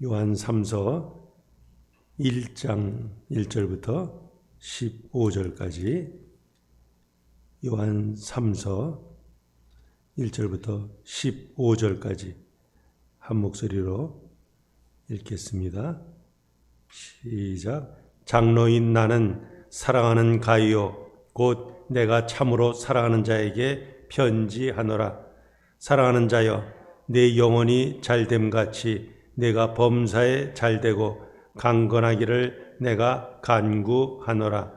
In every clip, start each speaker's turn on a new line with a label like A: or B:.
A: 요한 3서 1장 1절부터 15절까지 요한 3서 1절부터 15절까지 한 목소리로 읽겠습니다. 시작. 장로인 나는 사랑하는 가이오 곧 내가 참으로 사랑하는 자에게 편지하노라. 사랑하는 자여, 내 영혼이 잘됨같이 내가 범사에 잘되고 강건하기를 내가 간구하노라.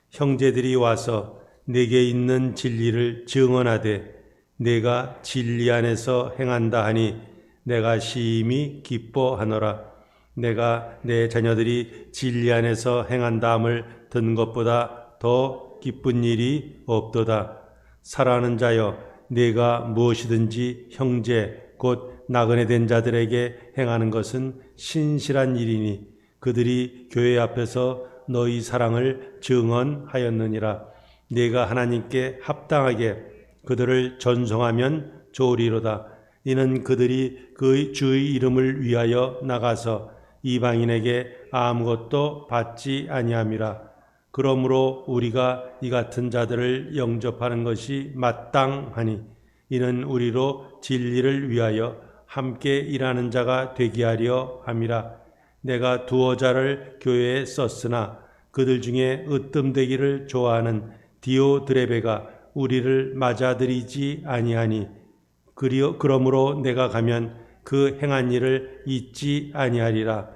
A: 형제들이 와서 내게 있는 진리를 증언하되 내가 진리 안에서 행한다 하니 내가 심히 기뻐하노라. 내가 내 자녀들이 진리 안에서 행한다함을 듣는 것보다 더 기쁜 일이 없도다. 사랑하는 자여, 내가 무엇이든지 형제 곧 나그네 된 자들에게 행하는 것은 신실한 일이니 그들이 교회 앞에서 너희 사랑을 증언하였느니라. 내가 하나님께 합당하게 그들을 전송하면 좋으리로다. 이는 그들이 그 주의 이름을 위하여 나가서 이방인에게 아무것도 받지 아니함이라. 그러므로 우리가 이 같은 자들을 영접하는 것이 마땅하니 이는 우리로 진리를 위하여 함께 일하는 자가 되게 하려 함이라. 내가 두어 자를 교회에 썼으나 그들 중에 으뜸되기를 좋아하는 디오드레베가 우리를 맞아들이지 아니하니 그러므로 내가 가면 그 행한 일을 잊지 아니하리라.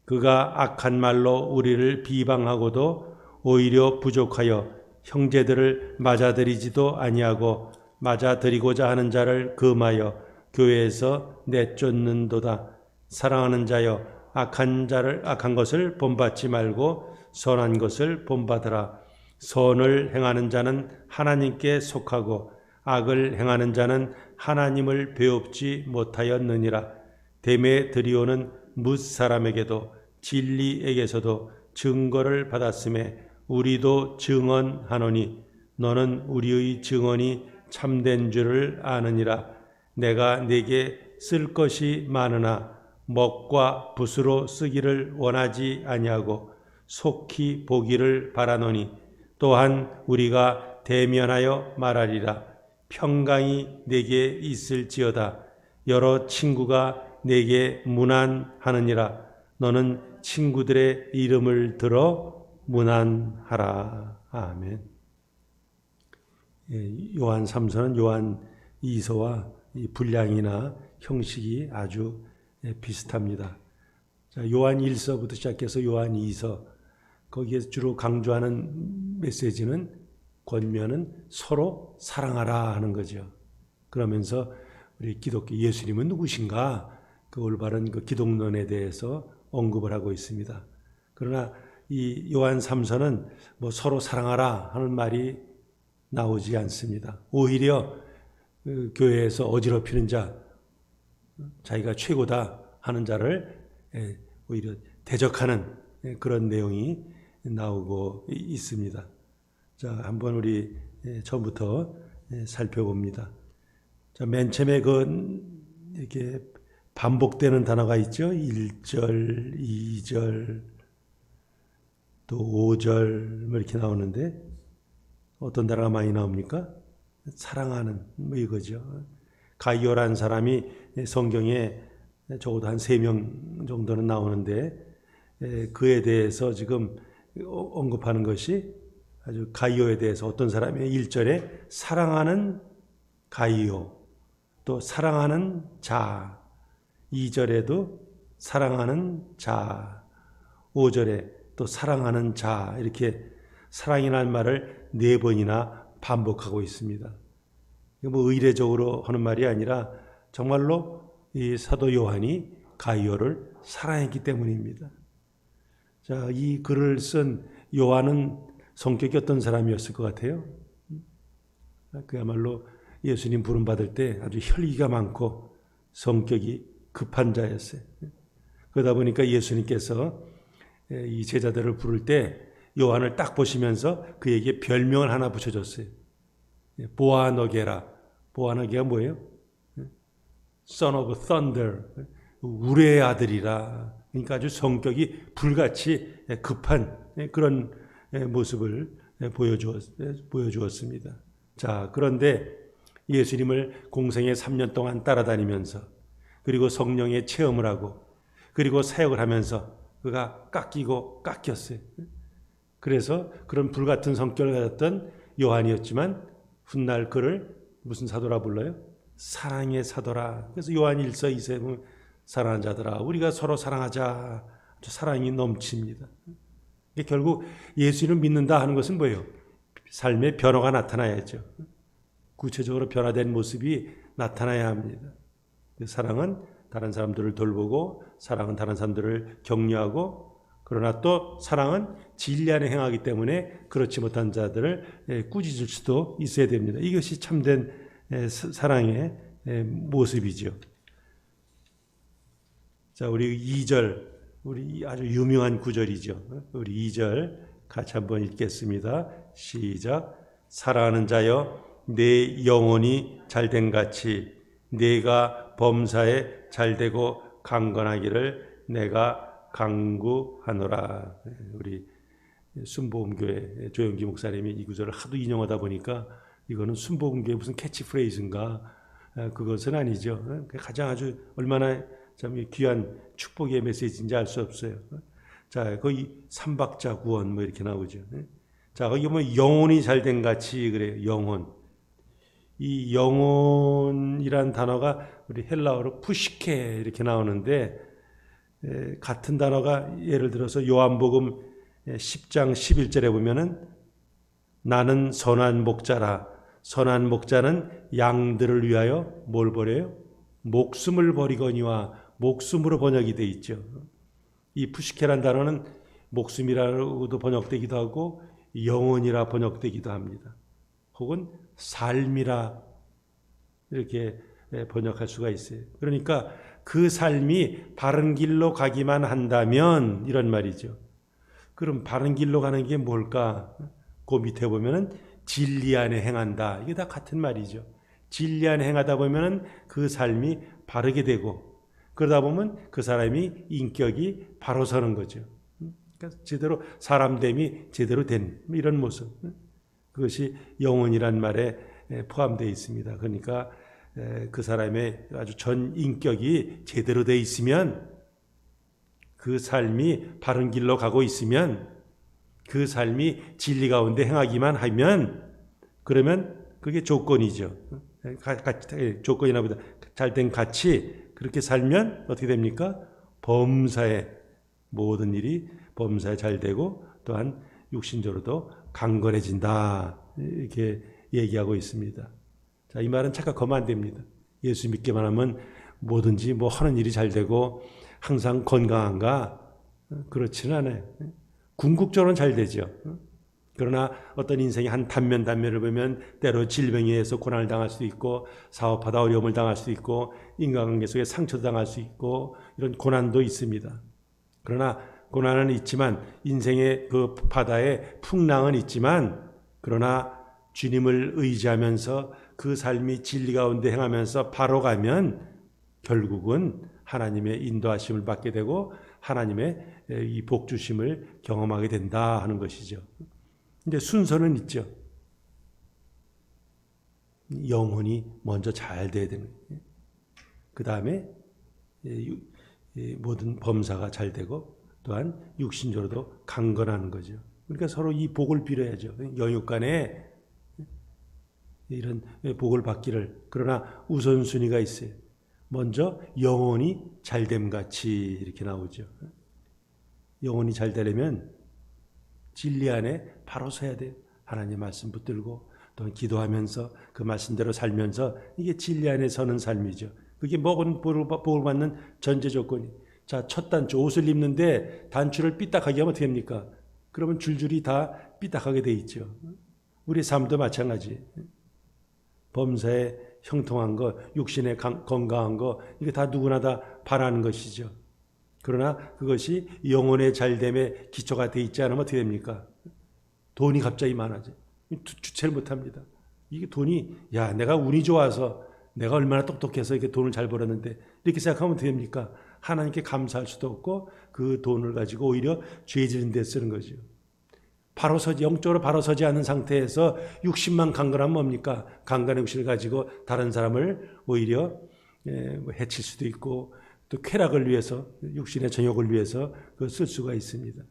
A: 그가 악한 말로 우리를 비방하고도 오히려 부족하여 형제들을 맞아들이지도 아니하고 맞아들이고자 하는 자를 금하여 교회에서 내쫓는도다. 사랑하는 자여, 악한 것을 본받지 말고 선한 것을 본받으라. 선을 행하는 자는 하나님께 속하고 악을 행하는 자는 하나님을 배웁지 못하였느니라. 데메드리오는 뭇 사람에게도 진리에게서도 증거를 받았음에 우리도 증언하노니 너는 우리의 증언이 참된 줄을 아느니라. 내가 네게 쓸 것이 많으나 먹과 붓으로 쓰기를 원하지 아니하고 속히 보기를 바라노니 또한 우리가 대면하여 말하리라. 평강이 네게 있을지어다. 여러 친구가 네게 문안하느니라. 너는 친구들의 이름을 들어 문안하라. 아멘. 요한 3서는 요한 2서와 분량이나 형식이 아주 비슷합니다. 요한 1서부터 시작해서 요한 2서, 거기에서 주로 강조하는 메시지는, 권면은 서로 사랑하라 하는 거죠. 그러면서 우리 기독교 예수님은 누구신가? 그 올바른 그 기독론에 대해서 언급을 하고 있습니다. 그러나 이 요한 3서는 뭐 서로 사랑하라 하는 말이 나오지 않습니다. 오히려 그 교회에서 어지럽히는 자, 자기가 최고다 하는 자를 오히려 대적하는 그런 내용이 나오고 있습니다. 자, 한번 우리 처음부터 살펴봅니다. 자, 맨 처음에 이렇게 반복되는 단어가 있죠. 1절, 2절, 또 5절 뭐 이렇게 나오는데 어떤 단어가 많이 나옵니까? 사랑하는 뭐 이거죠. 가이오라는 사람이 성경에 적어도 한 3명 정도는 나오는데 그에 대해서 지금 언급하는 것이 아주 가이오에 대해서 어떤 사람이 1절에 사랑하는 가이오, 또 사랑하는 자, 2절에도 사랑하는 자, 5절에 또 사랑하는 자, 이렇게 사랑이라는 말을 4번이나 반복하고 있습니다. 이거 뭐 의례적으로 하는 말이 아니라 정말로 이 사도 요한이 가이오를 사랑했기 때문입니다. 자, 이 글을 쓴 요한은 성격이 어떤 사람이었을 것 같아요? 그야말로 예수님 부름받을 때 아주 혈기가 많고 성격이 급한 자였어요. 그러다 보니까 예수님께서 이 제자들을 부를 때 요한을 딱 보시면서 그에게 별명을 하나 붙여줬어요. 보아너게라. 보아너게가 뭐예요? Son of Thunder. 우레의 아들이라. 그러니까 아주 성격이 불같이 급한 그런 모습을 보여주었습니다. 자, 그런데 예수님을 공생애 3년 동안 따라다니면서 그리고 성령의 체험을 하고 그리고 사역을 하면서 그가 깎였어요. 그래서 그런 불같은 성격을 가졌던 요한이었지만 훗날 그를 무슨 사도라 불러요? 사랑의 사도라. 그래서 요한 1서 2세 보면 사랑하는 자들아 우리가 서로 사랑하자. 사랑이 넘칩니다. 결국 예수님을 믿는다 하는 것은 뭐예요? 삶의 변화가 나타나야죠. 구체적으로 변화된 모습이 나타나야 합니다. 사랑은 다른 사람들을 돌보고 사랑은 다른 사람들을 격려하고 그러나 또 사랑은 진리 안에 행하기 때문에 그렇지 못한 자들을 꾸짖을 수도 있어야 됩니다. 이것이 참된 사랑의 모습이죠. 자, 우리 2절, 우리 아주 유명한 구절이죠. 우리 2절 같이 한번 읽겠습니다. 시작. 사랑하는 자여, 내 영혼이 잘된 같이 내가 범사에 잘되고 강건하기를 내가 강구하노라. 우리 순복음교회 조영기 목사님이 이 구절을 하도 인용하다 보니까 이거는 순복음교회 무슨 캐치프레이즈인가? 그것은 아니죠. 가장 아주 얼마나 참 귀한 축복의 메시지인지 알 수 없어요. 자, 거기 삼박자 구원 뭐 이렇게 나오죠. 자, 거기 뭐 영혼이 잘된 같이 그래요. 영혼. 이 영혼이란 단어가 우리 헬라어로 푸시케 이렇게 나오는데 같은 단어가 예를 들어서 요한복음 10장 11절에 보면은 나는 선한 목자라. 선한 목자는 양들을 위하여 뭘 버려요? 목숨을 버리거니와 목숨으로 번역이 돼 있죠. 이 푸시케란 단어는 목숨이라고도 번역되기도 하고 영혼이라 번역되기도 합니다. 혹은 삶이라 이렇게 번역할 수가 있어요. 그러니까 그 삶이 바른 길로 가기만 한다면 이런 말이죠. 그럼 바른 길로 가는 게 뭘까? 그 밑에 보면은 진리 안에 행한다. 이게 다 같은 말이죠. 진리 안에 행하다 보면은 그 삶이 바르게 되고 그러다 보면 그 사람이 인격이 바로 서는 거죠. 그러니까 제대로 사람됨이 제대로 된 이런 모습. 그것이 영혼이란 말에 포함되어 있습니다. 그러니까 그 사람의 아주 전 인격이 제대로 되어 있으면 그 삶이 바른 길로 가고 있으면 그 삶이 진리 가운데 행하기만 하면 그러면 그게 조건이죠. 조건이나 보다 잘된 같이 그렇게 살면 어떻게 됩니까? 범사에 모든 일이 범사에 잘 되고 또한 육신적으로도 강건해진다. 이렇게 얘기하고 있습니다. 자, 이 말은 착각하면 안 됩니다. 예수 믿기만 하면 뭐든지 뭐 하는 일이 잘 되고 항상 건강한가? 그렇지는 않아요. 궁극적으로는 잘 되죠. 그러나 어떤 인생의 한 단면을 보면 때로 질병에 의해서 고난을 당할 수도 있고 사업하다 어려움을 당할 수도 있고 인간관계 속에 상처도 당할 수 있고 이런 고난도 있습니다. 그러나 고난은 있지만 인생의 그 바다에 풍랑은 있지만 그러나 주님을 의지하면서 그 삶이 진리 가운데 행하면서 바로 가면 결국은 하나님의 인도하심을 받게 되고 하나님의 이 복주심을 경험하게 된다 하는 것이죠. 근데 순서는 있죠. 영혼이 먼저 잘 돼야 되는 거예요. 그 다음에 모든 범사가 잘 되고 또한 육신적으로도 강건하는 거죠. 그러니까 서로 이 복을 빌어야죠. 영육간에 이런 복을 받기를. 그러나 우선순위가 있어요. 먼저 영혼이 잘됨 같이 이렇게 나오죠. 영혼이 잘 되려면 진리 안에 바로 서야 돼요. 하나님 말씀 붙들고 또 기도하면서 그 말씀대로 살면서 이게 진리 안에 서는 삶이죠. 그게 먹은 복을 받는 전제 조건이. 자, 첫 단추 옷을 입는데 단추를 삐딱하게 하면 어떻게 합니까? 그러면 줄줄이 다 삐딱하게 돼 있죠. 우리 삶도 마찬가지. 범사에 형통한 거, 육신에 건강한 거, 이게 다 누구나 다 바라는 것이죠. 그러나 그것이 영혼의 잘됨에 기초가 돼 있지 않으면 어떻게 됩니까? 돈이 갑자기 많아져. 주체를 못합니다. 이게 돈이, 내가 운이 좋아서 내가 얼마나 똑똑해서 이렇게 돈을 잘 벌었는데 이렇게 생각하면 어떻게 됩니까? 하나님께 감사할 수도 없고 그 돈을 가지고 오히려 죄 지는 데 쓰는 거죠. 영적으로 바로 서지 않은 상태에서 육신만 강건하면 뭡니까? 강건의 육신을 가지고 다른 사람을 오히려 해칠 수도 있고 또 쾌락을 위해서, 육신의 정욕을 위해서 쓸 수가 있습니다.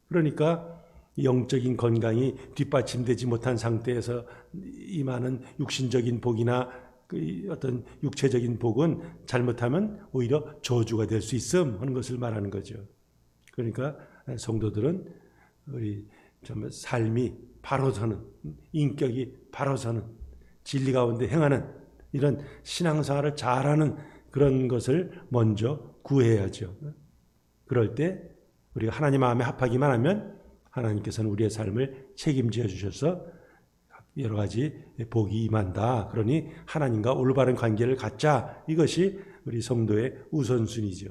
A: 그러니까 영적인 건강이 뒷받침되지 못한 상태에서 임하는 육신적인 복이나 어떤 육체적인 복은 잘못하면 오히려 저주가 될 수 있음 하는 것을 말하는 거죠. 그러니까 성도들은 우리 정말 삶이 바로 서는, 인격이 바로 서는, 진리 가운데 행하는 이런 신앙생활을 잘하는 그런 것을 먼저 구해야죠. 그럴 때 우리가 하나님 마음에 합하기만 하면 하나님께서는 우리의 삶을 책임져 주셔서 여러 가지 복이 임한다. 그러니 하나님과 올바른 관계를 갖자. 이것이 우리 성도의 우선순위죠.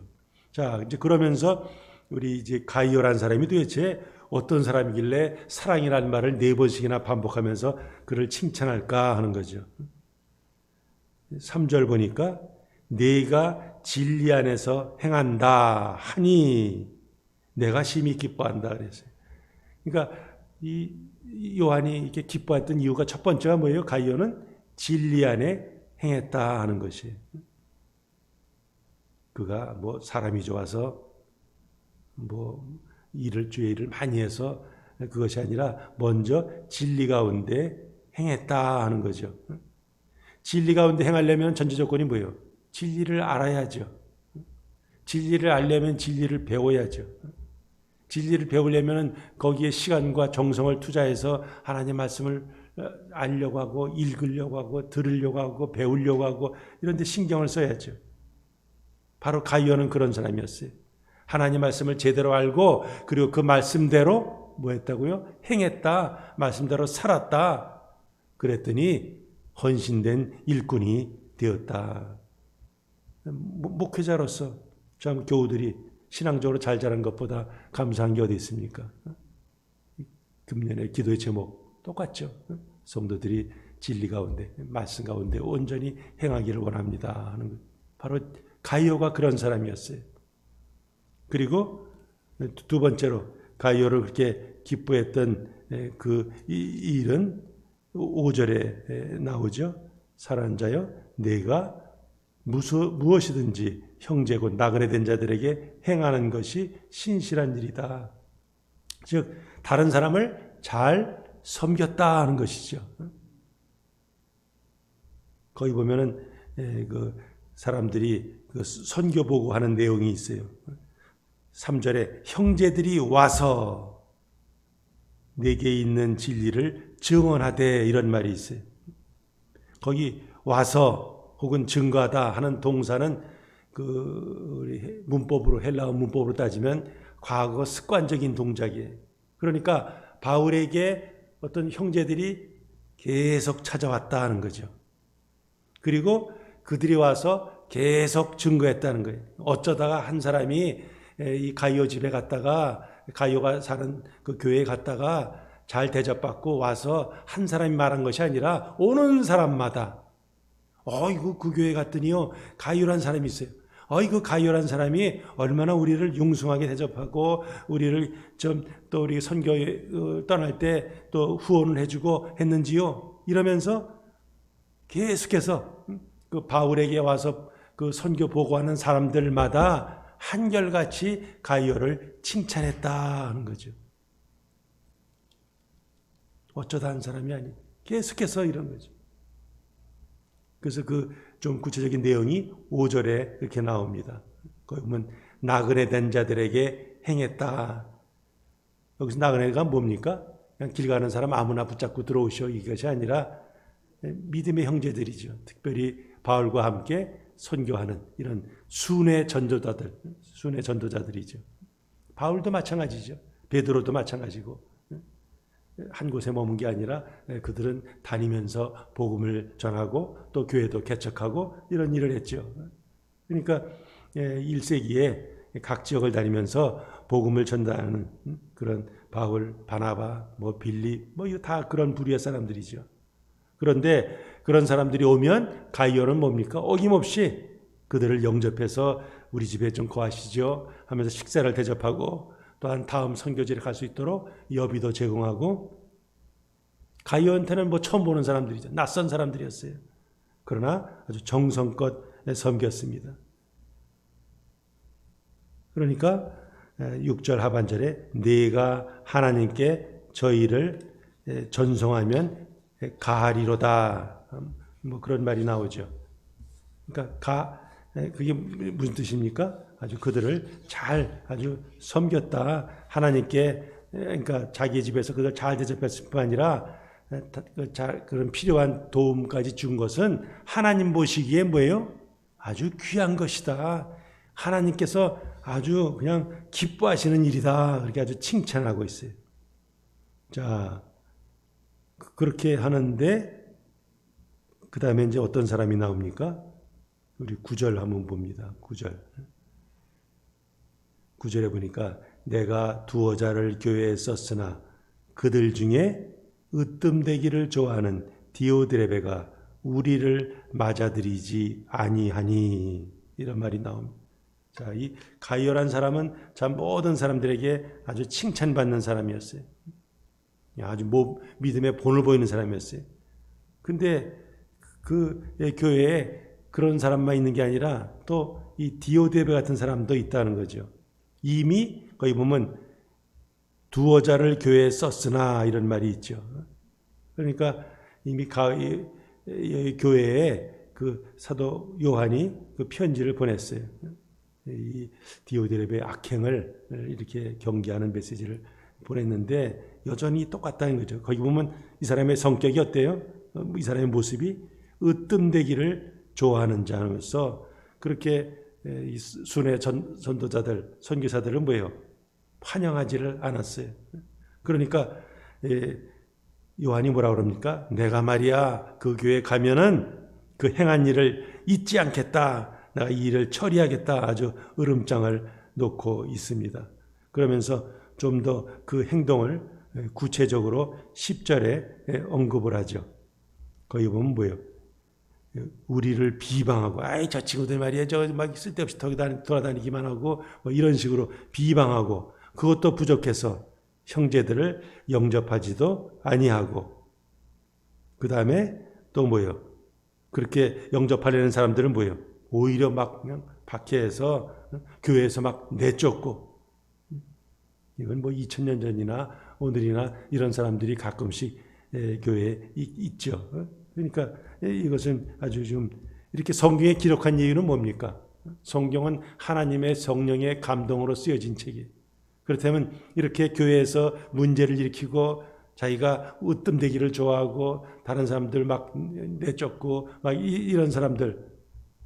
A: 자, 이제 그러면서 우리 이제 가이오라는 사람이 도대체 어떤 사람이길래 사랑이라는 말을 4번씩이나 반복하면서 그를 칭찬할까 하는 거죠. 3절 보니까 내가 진리 안에서 행한다 하니 내가 심히 기뻐한다 그랬어요. 그러니까 이 요한이 이렇게 기뻐했던 이유가 첫 번째가 뭐예요? 가이오는 진리 안에 행했다 하는 것이에요. 그가 뭐 사람이 좋아서 뭐 주의 일을 많이 해서 그것이 아니라 먼저 진리 가운데 행했다 하는 거죠. 진리 가운데 행하려면 전제 조건이 뭐예요? 진리를 알아야죠. 진리를 알려면 진리를 배워야죠. 진리를 배우려면 거기에 시간과 정성을 투자해서 하나님 말씀을 알려고 하고 읽으려고 하고 들으려고 하고 배우려고 하고 이런 데 신경을 써야죠. 바로 가이오는 그런 사람이었어요. 하나님 말씀을 제대로 알고 그리고 그 말씀대로 뭐 했다고요? 행했다. 말씀대로 살았다. 그랬더니 헌신된 일꾼이 되었다. 목회자로서 참 교우들이 신앙적으로 잘 자란 것보다 감사한 게 어디 있습니까? 금년의 기도의 제목 똑같죠. 성도들이 진리 가운데 말씀 가운데 온전히 행하기를 원합니다 하는 것. 바로 가이오가 그런 사람이었어요. 그리고 두 번째로 가이오를 그렇게 기뻐했던 그 일은 5절에 나오죠. 사랑하는 자여 내가 무엇이든지 형제 곧 나그네 된 자들에게 행하는 것이 신실한 일이다. 즉 다른 사람을 잘 섬겼다 하는 것이죠. 거기 보면은 그 사람들이 그 선교 보고 하는 내용이 있어요. 3절에 형제들이 와서 내게 있는 진리를 증언하되 이런 말이 있어요. 거기 와서 혹은 증거하다 하는 동사는 그 문법으로 헬라어 문법으로 따지면 과거 습관적인 동작이에요. 그러니까 바울에게 어떤 형제들이 계속 찾아왔다 하는 거죠. 그리고 그들이 와서 계속 증거했다는 거예요. 어쩌다가 한 사람이 이 가이오 집에 갔다가 가이오가 사는 그 교회에 갔다가 잘 대접받고 와서 한 사람이 말한 것이 아니라 오는 사람마다 이거 그 교회 갔더니요 가이오란 사람이 있어요. 그 가이오란 사람이 얼마나 우리를 융숭하게 대접하고 우리를 또 우리 선교 떠날 때 또 후원을 해주고 했는지요. 이러면서 계속해서 그 바울에게 와서 그 선교 보고하는 사람들마다 한결같이 가이오를 칭찬했다 하는 거죠. 어쩌다 한 사람이 아니 계속해서 이런 거죠. 그래서 그 좀 구체적인 내용이 5절에 이렇게 나옵니다. 거기 보면 나그네 된 자들에게 행했다. 여기서 나그네가 뭡니까? 그냥 길 가는 사람 아무나 붙잡고 들어오시오 이것이 아니라 믿음의 형제들이죠. 특별히 바울과 함께 선교하는 이런 순회 전도자들이죠. 바울도 마찬가지죠. 베드로도 마찬가지고 한 곳에 머문 게 아니라 그들은 다니면서 복음을 전하고 또 교회도 개척하고 이런 일을 했죠. 그러니까 1세기에 각 지역을 다니면서 복음을 전달하는 그런 바울, 바나바, 빌리 이거 다 그런 부류의 사람들이죠. 그런데 그런 사람들이 오면 가이오는 뭡니까? 어김없이 그들을 영접해서 우리 집에 좀 거하시죠 하면서 식사를 대접하고 또한 다음 선교지를 갈 수 있도록 여비도 제공하고 가이오한테는 뭐 처음 보는 사람들이죠. 낯선 사람들이었어요. 그러나 아주 정성껏 섬겼습니다. 그러니까 6절 하반절에 내가 하나님께 저희를 전송하면 가하리로다. 뭐 그런 말이 나오죠. 그러니까 그게 무슨 뜻입니까? 아주 그들을 잘 아주 섬겼다. 하나님께 그러니까 자기 집에서 그들 잘 대접했을 뿐 아니라 그런 필요한 도움까지 준 것은 하나님 보시기에 뭐예요? 아주 귀한 것이다. 하나님께서 아주 그냥 기뻐하시는 일이다. 그렇게 아주 칭찬하고 있어요. 자, 그렇게 하는데 그 다음에 이제 어떤 사람이 나옵니까? 우리 9절 한번 봅니다. 9절에 보니까 내가 두어 자를 교회에 썼으나 그들 중에 으뜸되기를 좋아하는 디오드레베가 우리를 맞아들이지 아니하니 이런 말이 나옵니다. 자, 이 가이오란 사람은 참 모든 사람들에게 아주 칭찬받는 사람이었어요. 아주 믿음의 본을 보이는 사람이었어요. 근데 그 교회에 그런 사람만 있는 게 아니라 또 이 디오드레베 같은 사람도 있다는 거죠. 이미 거기 보면 두어 자를 교회에 썼으나 이런 말이 있죠. 그러니까 이미 교회에 그 사도 요한이 그 편지를 보냈어요. 이 디오드레베의 악행을 이렇게 경계하는 메시지를 보냈는데 여전히 똑같다는 거죠. 거기 보면 이 사람의 성격이 어때요? 이 사람의 모습이 으뜸되기를 좋아하는 자로서 그렇게 이 순회 전도자들, 선교사들은 뭐예요? 환영하지를 않았어요. 그러니까 요한이 뭐라 그럽니까? 내가 말이야 그 교회 가면은 그 행한 일을 잊지 않겠다. 내가 이 일을 처리하겠다. 아주 으름장을 놓고 있습니다. 그러면서 좀 더 그 행동을 구체적으로 10절에 언급을 하죠. 거기 보면 뭐예요? 우리를 비방하고 아이 저 친구들 말이야 저 막 쓸데없이 돌아다니기만 하고 뭐 이런 식으로 비방하고 그것도 부족해서 형제들을 영접하지도 아니하고 그 다음에 또 뭐예요? 그렇게 영접하려는 사람들은 뭐예요? 오히려 막 그냥 박해해서 교회에서 막 내쫓고 이건 뭐 2000년 전이나 오늘이나 이런 사람들이 가끔씩 교회에 있죠. 그러니까 이것은 아주 좀 이렇게 성경에 기록한 이유는 뭡니까? 성경은 하나님의 성령의 감동으로 쓰여진 책이에요. 그렇다면 이렇게 교회에서 문제를 일으키고 자기가 으뜸되기를 좋아하고 다른 사람들 막 내쫓고 막 이런 사람들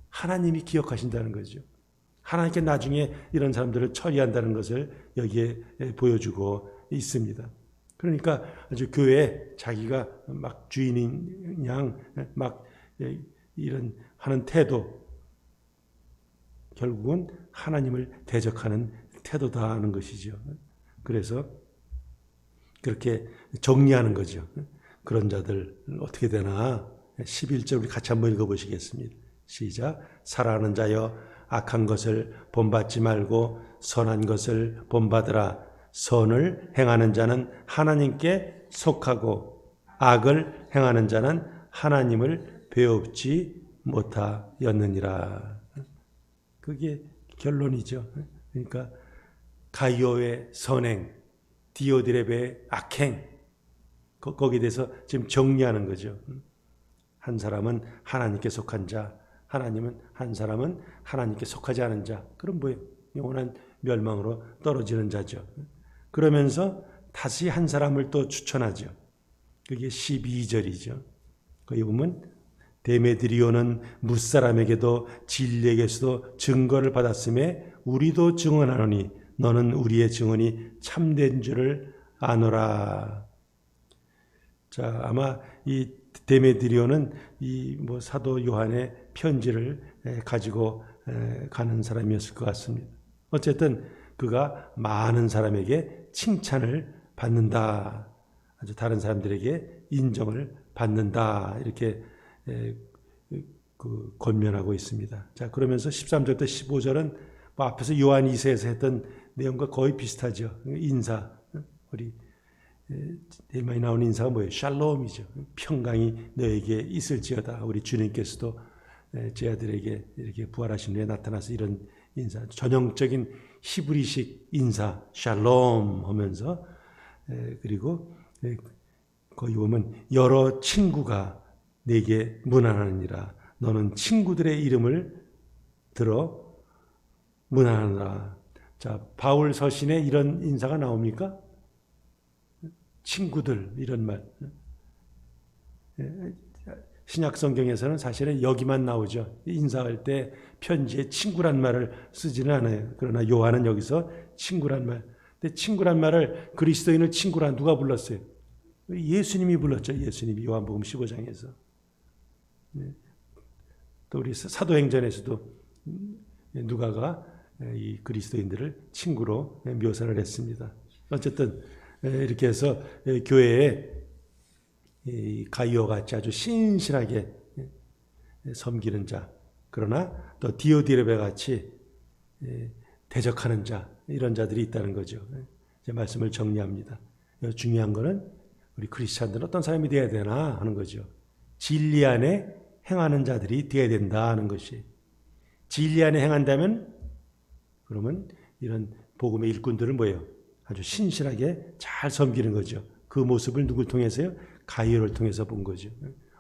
A: 하나님이 기억하신다는 거죠. 하나님께 나중에 이런 사람들을 처리한다는 것을 여기에 보여주고 있습니다. 그러니까 아주 교회에 자기가 막 주인인 양 막 이런 하는 태도 결국은 하나님을 대적하는 태도다 하는 것이죠. 그래서 그렇게 정리하는 거죠. 그런 자들 어떻게 되나 11절 우리 같이 한번 읽어보시겠습니다. 시작. 사랑하는 자여 악한 것을 본받지 말고 선한 것을 본받으라. 선을 행하는 자는 하나님께 속하고 악을 행하는 자는 하나님을 배웁지 못하였느니라. 그게 결론이죠. 그러니까 가이오의 선행, 디오드레베의 악행, 거기에 대해서 지금 정리하는 거죠. 한 사람은 하나님께 속한 자, 한 사람은 하나님께 속하지 않은 자. 그럼 뭐예요? 영원한 멸망으로 떨어지는 자죠. 그러면서 다시 한 사람을 또 추천하죠. 그게 12절이죠. 거기 보면 데메드리오는 무사람에게도 진리에게서도 증거를 받았음에 우리도 증언하노니 너는 우리의 증언이 참된 줄을 아노라. 자, 아마 이 데메드리오는 이 뭐 사도 요한의 편지를 가지고 가는 사람이었을 것 같습니다. 어쨌든 그가 많은 사람에게 칭찬을 받는다. 아주 다른 사람들에게 인정을 받는다. 이렇게 권면하고 있습니다. 자, 그러면서 13절부터 15절은 뭐 앞에서 요한 2세에서 했던 내용과 거의 비슷하죠. 인사, 우리 제일 많이 나오는 인사가 뭐예요? 샬롬이죠. 평강이 너에게 있을지어다. 우리 주님께서도 제 아들에게 이렇게 부활하신 후에 나타나서 이런 인사, 전형적인 히브리식 인사, 샬롬 하면서, 그리고 거기 보면 여러 친구가 내게 문안하느니라. 너는 친구들의 이름을 들어 문안하느라. 자, 바울 서신에 이런 인사가 나옵니까? 친구들, 이런 말. 신약 성경에서는 사실은 여기만 나오죠. 인사할 때 편지에 친구란 말을 쓰지는 않아요. 그러나 요한은 여기서 친구란 말. 근데 친구란 말을, 그리스도인을 친구란 누가 불렀어요? 예수님이 불렀죠. 예수님이 요한복음 15장에서. 또 우리 사도행전에서도 누가가 이 그리스도인들을 친구로 묘사를 했습니다. 어쨌든 이렇게 해서 교회에 가이오와 같이 아주 신실하게 섬기는 자, 그러나 또 디오디레베 같이 대적하는 자, 이런 자들이 있다는 거죠. 제 말씀을 정리합니다. 중요한 거는 우리 크리스찬들은 어떤 사람이 되어야 되나 하는 거죠. 진리 안에 행하는 자들이 되어야 된다 하는 것이. 진리 안에 행한다면 그러면 이런 복음의 일꾼들은 뭐예요? 아주 신실하게 잘 섬기는 거죠. 그 모습을 누굴 통해서요? 가이오를 통해서 본 거죠.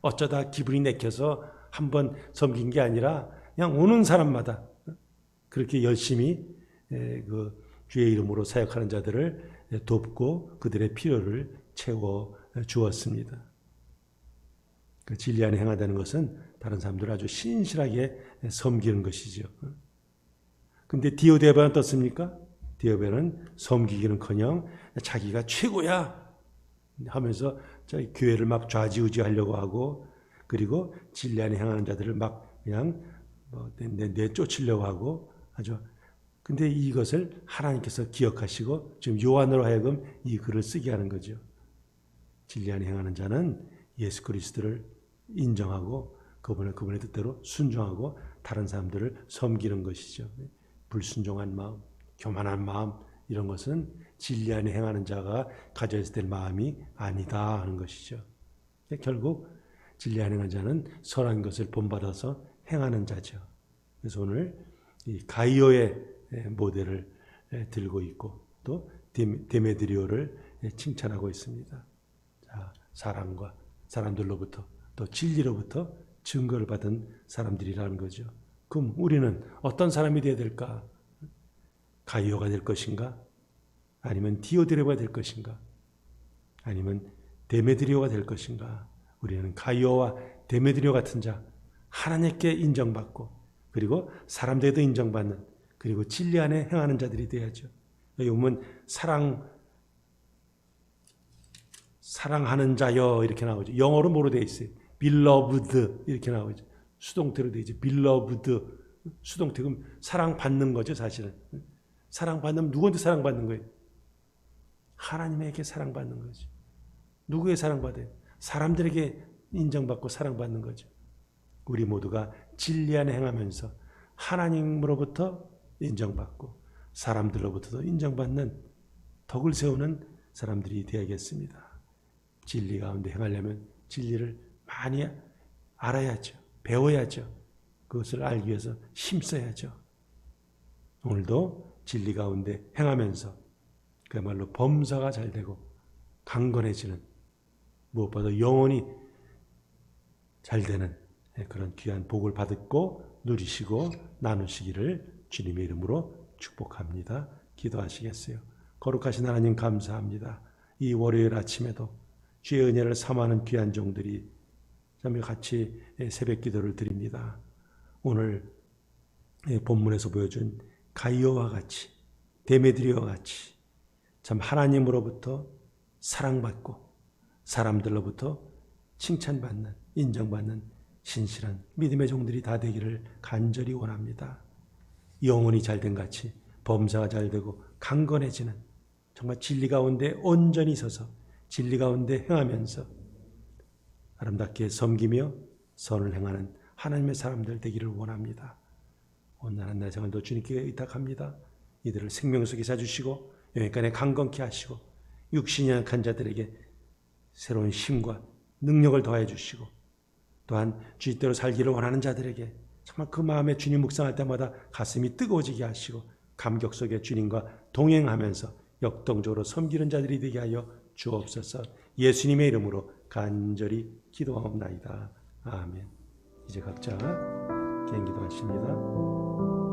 A: 어쩌다 기분이 내켜서 한번 섬긴 게 아니라 그냥 오는 사람마다 그렇게 열심히 그 주의 이름으로 사역하는 자들을 돕고 그들의 필요를 채워 주었습니다. 그 진리 안에 행하다는 것은 다른 사람들을 아주 신실하게 섬기는 것이죠. 근데 디오데베는 어떻습니까? 디오데베는 섬기기는커녕 자기가 최고야 하면서 저희 교회를 막 좌지우지하려고 하고, 그리고 진리 안에 행하는 자들을 막 그냥 내쫓으려고 하고 하죠. 근데 이것을 하나님께서 기억하시고 지금 요한으로 하여금 이 글을 쓰게 하는 거죠. 진리 안에 행하는 자는 예수 그리스도를 인정하고 그분의 뜻대로 순종하고 다른 사람들을 섬기는 것이죠. 불순종한 마음, 교만한 마음, 이런 것은 진리 안에 행하는 자가 가져야 될 마음이 아니다 하는 것이죠. 결국 진리 안에 행하는 자는 선한 것을 본받아서 행하는 자죠. 그래서 오늘 이 가이오의 모델을 들고 있고 또 데메드리오를 칭찬하고 있습니다. 자, 사랑과 사람들로부터 또 진리로부터 증거를 받은 사람들이라는 거죠. 그럼 우리는 어떤 사람이 되어야 될까? 가이오가 될 것인가? 아니면 디오드레가 될 것인가? 아니면 데메드리오가 될 것인가? 우리는 가이오와 데메드리오 같은 자, 하나님께 인정받고 그리고 사람들에도 인정받는, 그리고 진리 안에 행하는 자들이 돼야죠. 여기 보면 사랑하는 자여 이렇게 나오죠. 영어로 뭐로 되어 있어요? beloved 이렇게 나오죠. 수동태로 되어 있죠. beloved 수동태. 그럼 사랑받는 거죠, 사실은. 사랑받으면 누구한테 사랑받는 거예요? 하나님에게 사랑받는 거죠. 누구의 사랑받아요? 사람들에게 인정받고 사랑받는 거죠. 우리 모두가 진리 안에 행하면서 하나님으로부터 인정받고 사람들로부터도 인정받는 덕을 세우는 사람들이 되어야겠습니다. 진리 가운데 행하려면 진리를 많이 알아야죠. 배워야죠. 그것을 알기 위해서 힘써야죠. 오늘도 진리 가운데 행하면서 그야말로 범사가 잘 되고 강건해지는, 무엇보다 영혼이 잘 되는 그런 귀한 복을 받고 누리시고 나누시기를 주님의 이름으로 축복합니다. 기도하시겠어요? 거룩하신 하나님 감사합니다. 이 월요일 아침에도 주의 은혜를 삼하는 귀한 종들이 참 같이 새벽 기도를 드립니다. 오늘 본문에서 보여준 가이오와 같이 데메드리오와 같이 참 하나님으로부터 사랑받고 사람들로부터 칭찬받는, 인정받는 신실한 믿음의 종들이 다 되기를 간절히 원합니다. 영혼이 잘된 같이 범사가 잘되고 강건해지는, 정말 진리 가운데 온전히 서서 진리 가운데 행하면서 아름답게 섬기며 선을 행하는 하나님의 사람들 되기를 원합니다. 온전한 내 생활도 주님께 의탁합니다. 이들을 생명 속에 사주시고 영육간에 강건케 하시고 육신이 약한 자들에게 새로운 힘과 능력을 더해 주시고 또한 주의대로 살기를 원하는 자들에게 정말 그 마음에 주님 묵상할 때마다 가슴이 뜨거워지게 하시고 감격 속에 주님과 동행하면서 역동적으로 섬기는 자들이 되게 하여 주옵소서. 예수님의 이름으로 간절히 기도하옵나이다. 아멘. 이제 각자 개인 기도하십니다.